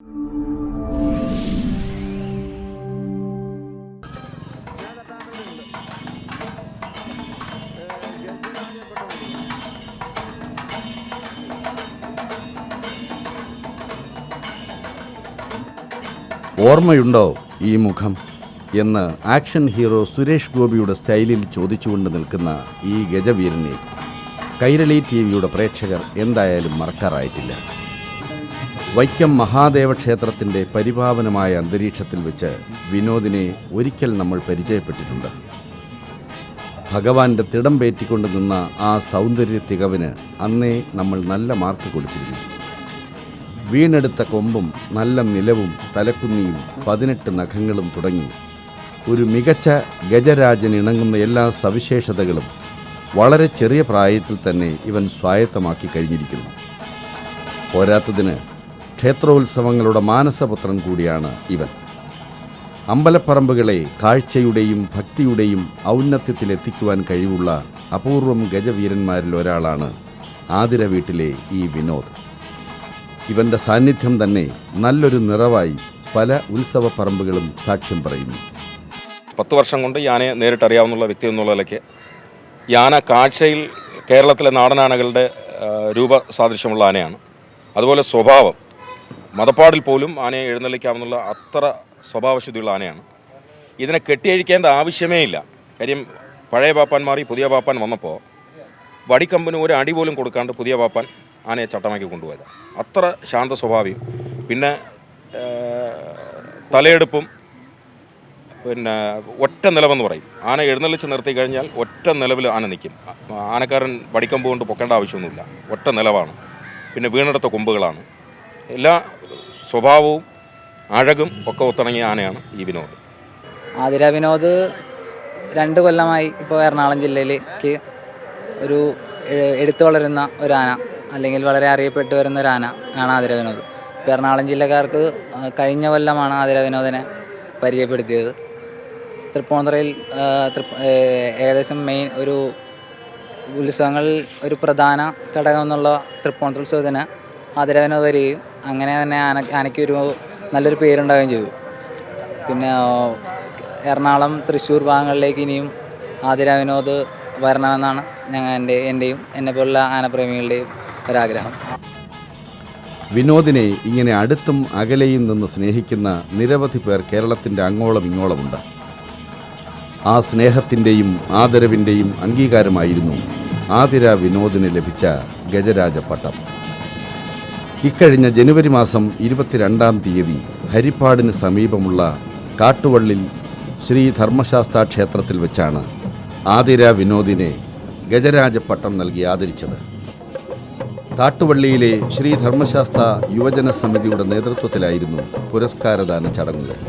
ഓർമ്മയുണ്ടോ ഈ മുഖം എന്ന് ആക്ഷൻ ഹീറോ സുരേഷ് ഗോപിയുടെ സ്റ്റൈലിൽ ചോദിച്ചുകൊണ്ട് നിൽക്കുന്ന ഈ ഗജവീരനെ കൈരളി ടിവിയുടെ പ്രേക്ഷകർ എന്തായാലും മറക്കാറായിട്ടില്ല. വൈക്കം മഹാദേവ ക്ഷേത്രത്തിൻ്റെ പരിപാവനമായ അന്തരീക്ഷത്തിൽ വെച്ച് വിനോദിനെ ഒരിക്കൽ നമ്മൾ പരിചയപ്പെട്ടിട്ടുണ്ട്. ഭഗവാന്റെ തിടം പേറ്റിക്കൊണ്ട് നിന്ന ആ സൗന്ദര്യ തികവിന് അന്നേ നമ്മൾ നല്ല മാർക്ക് കൊടുത്തിരുന്നു. വീണെടുത്ത കൊമ്പും നല്ല നിലവും തലക്കുന്നിയും 18 നഖങ്ങളും തുടങ്ങി ഒരു മികച്ച ഗജരാജനിണങ്ങുന്ന എല്ലാ സവിശേഷതകളും വളരെ ചെറിയ പ്രായത്തിൽ തന്നെ ഇവൻ സ്വായത്തമാക്കി കഴിഞ്ഞിരിക്കുന്നു. പോരാത്തതിന് ക്ഷേത്രോത്സവങ്ങളുടെ മാനസപുത്രൻ കൂടിയാണ് ഇവൻ. അമ്പലപ്പറമ്പുകളെ കാഴ്ചയുടെയും ഭക്തിയുടെയും ഔന്നത്യത്തിലെത്തിക്കുവാൻ കഴിവുള്ള അപൂർവം ഗജവീരന്മാരിൽ ഒരാളാണ് ആതിര വീട്ടിലെ ഈ വിനോദ്. ഇവൻ്റെ സാന്നിധ്യം തന്നെ നല്ലൊരു നിറവായി പല ഉത്സവ പറമ്പുകളും സാക്ഷ്യം പറയുന്നു. 10 വർഷം കൊണ്ട് യാനയെ നേരിട്ടറിയാവുന്ന വ്യക്തി എന്നുള്ള നിലയ്ക്ക് യാന കാഴ്ചയിൽ കേരളത്തിലെ നാടനാനകളുടെ രൂപ സാദൃശ്യമുള്ള ആനയാണ്. അതുപോലെ സ്വഭാവം മതപ്പാടിൽ പോലും ആനയെ എഴുന്നള്ളിക്കാവുന്ന അത്ര സ്വഭാവശുദ്ധിയുള്ള ആനയാണ്. ഇതിനെ കെട്ടിയഴിക്കേണ്ട ആവശ്യമേ ഇല്ല. കാര്യം പഴയ പാപ്പാൻ മാറി പുതിയ പാപ്പാൻ വന്നപ്പോൾ വടിക്കമ്പിന് ഒരു അടി പോലും കൊടുക്കാണ്ട് പുതിയ പാപ്പാൻ ആനയെ ചട്ടമാക്കി കൊണ്ടുപോയത്. അത്ര ശാന്ത സ്വഭാവിയും പിന്നെ തലയെടുപ്പും പിന്നെ ഒറ്റ നിലവെന്ന് പറയും. ആന എഴുന്നള്ളിച്ച് നിർത്തി കഴിഞ്ഞാൽ ഒറ്റ നിലവിൽ ആന നിൽക്കും. ആനക്കാരൻ വടിക്കമ്പ് കൊണ്ട് പൊക്കേണ്ട ആവശ്യമൊന്നുമില്ല. ഒറ്റ നിലവാണ്. പിന്നെ വീണെടുത്ത കൊമ്പുകളാണ്. എല്ലാ സ്വഭാവവും അഴകും ഒക്കെ ഒത്തിണങ്ങിയ ആനയാണ് ഈ വിനോദ്. ആതിര വിനോദ് 2 കൊല്ലമായി ഇപ്പോൾ എറണാകുളം ജില്ലയിലേക്ക് ഒരു എടുത്തു വളരുന്ന ഒരു ആന, അല്ലെങ്കിൽ വളരെ അറിയപ്പെട്ടു വരുന്ന ഒരു ആന ആണ് ആതിര വിനോദ്. ഇപ്പോൾ എറണാകുളം ജില്ലക്കാർക്ക് കഴിഞ്ഞ കൊല്ലമാണ് ആതിര വിനോദിനെ പരിചയപ്പെടുത്തിയത്. തൃപ്പൂണിത്തുറയിൽ ഏകദേശം മെയിൻ ഒരു ഉത്സവങ്ങളിൽ ഒരു പ്രധാന ഘടകം എന്നുള്ള തൃപ്പൂണിത്തുറ ഉത്സവത്തിന് ആതിര വിനോദ് വരികയും അങ്ങനെ തന്നെ ആനയ്ക്ക് ഒരു നല്ലൊരു പേരുണ്ടാവുകയും ചെയ്തു. പിന്നെ എറണാകുളം തൃശ്ശൂർ ഭാഗങ്ങളിലേക്ക് ഇനിയും ആതിര വിനോദ് വരണമെന്നാണ് എൻ്റെയും എന്നെപ്പോലുള്ള ആനപ്രേമികളുടെയും ഒരാഗ്രഹം. വിനോദിനെ ഇങ്ങനെ അടുത്തും അകലെയും നിന്ന് സ്നേഹിക്കുന്ന നിരവധി പേർ കേരളത്തിൻ്റെ അങ്ങോളം ഇങ്ങോളമുണ്ട്. ആ സ്നേഹത്തിൻ്റെയും ആദരവിൻ്റെയും അംഗീകാരമായിരുന്നു ആതിര വിനോദിന് ലഭിച്ച ഗജരാജ പട്ടം. ഇക്കഴിഞ്ഞ ജനുവരി മാസം 22-ാം തീയതി ഹരിപ്പാടിന് സമീപമുള്ള കാട്ടുവള്ളിൽ ശ്രീ ധർമ്മശാസ്ത്ര ക്ഷേത്രത്തിൽ വെച്ചാണ് ആതിര വിനോദിനെ ഗജരാജ പട്ടം നൽകി ആദരിച്ചത്. കാട്ടുവള്ളിയിലെ ശ്രീ ധർമ്മശാസ്ത്ര യുവജന സമിതിയുടെ നേതൃത്വത്തിലായിരുന്നു പുരസ്കാരദാന ചടങ്ങുകൾ.